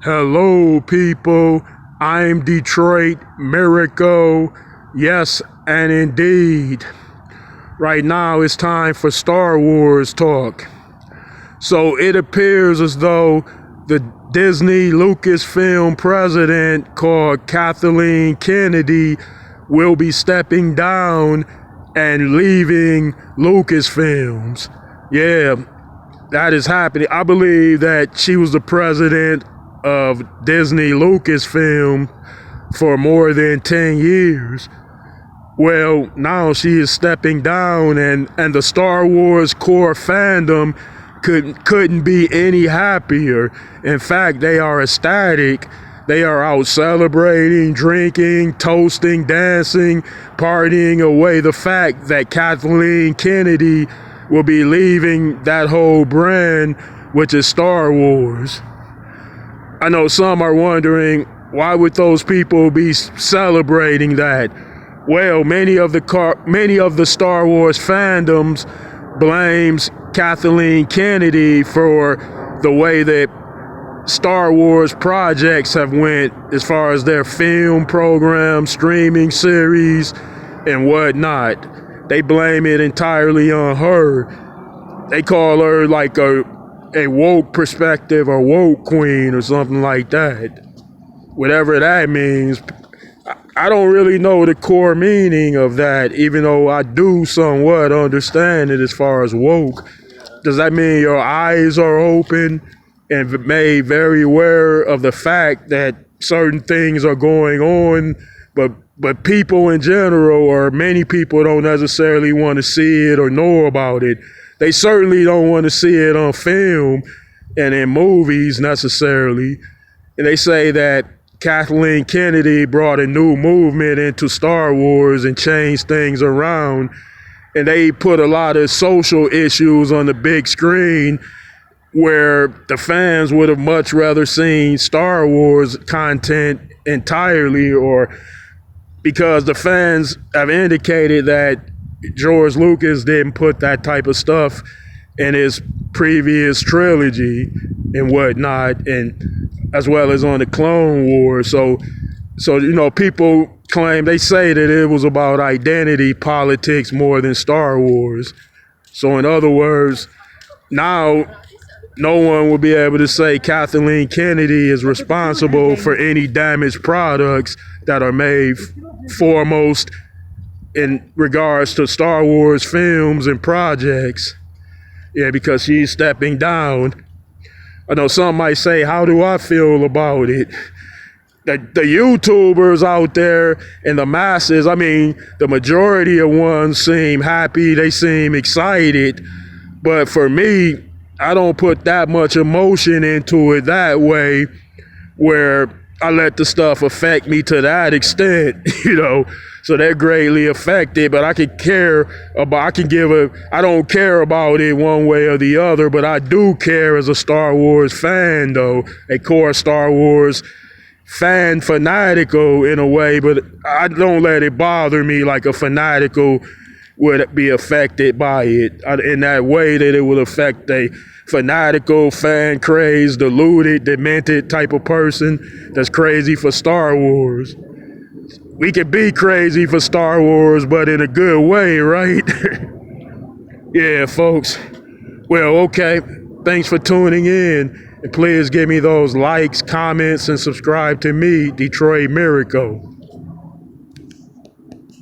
Hello, people. I'm Detroit Miracle. Yes, and indeed. Right now, it's time for Star Wars talk. So it appears as though the Disney Lucasfilm president called Kathleen Kemnedy will be stepping down and leaving Lucasfilms. Yeah, that is happening. I believe that she was the president of Disney Lucasfilm for more than 10 years. Well, now she is stepping down, and the Star Wars core fandom couldn't be any happier. In fact, they are ecstatic. They are out celebrating, drinking, toasting, dancing, partying away the fact that Kathleen Kemnedy will be leaving that whole brand, which is Star Wars. I know some are wondering, why would those people be celebrating that? Well, many of the Star Wars fandoms blames Kathleen Kemnedy for the way that Star Wars projects have went as far as their film program, streaming series, and whatnot. They blame it entirely on her. They call her like a woke perspective or woke queen or something like that. Whatever that means. I don't really know the core meaning of that, even though I do somewhat understand it as far as woke. Does that mean your eyes are open and made very aware of the fact that certain things are going on, but people in general, or many people, don't necessarily want to see it or know about it? They certainly don't want to see it on film and in movies necessarily. And they say that Kathleen Kemnedy brought a new movement into Star Wars and changed things around. And they put a lot of social issues on the big screen where the fans would have much rather seen Star Wars content entirely, or because the fans have indicated that George Lucas didn't put that type of stuff in his previous trilogy and whatnot, and as well as on the Clone Wars. So people claim, they say that it was about identity politics more than Star Wars. So in other words, now no one will be able to say Kathleen Kemnedy is responsible for any damaged products that are made, foremost in regards to Star Wars films and projects. Yeah, because she's stepping down. I know some might say, how do I feel about it? The YouTubers out there and the masses, I mean, the majority of ones seem happy, they seem excited. But for me, I don't put that much emotion into it that way, where I let the stuff affect me to that extent, So they're greatly affected, but I don't care about it one way or the other, but I do care as a Star Wars fan, though, a core Star Wars fan, fanatical in a way, but I don't let it bother me like a fanatical would be affected by it in that way that it would affect a fanatical, fan crazed, deluded, demented type of person that's crazy for Star Wars. We could be crazy for Star Wars, but in a good way, right? Yeah, folks. Well, okay. Thanks for tuning in. And please give me those likes, comments, and subscribe to me, Detroit Miracle.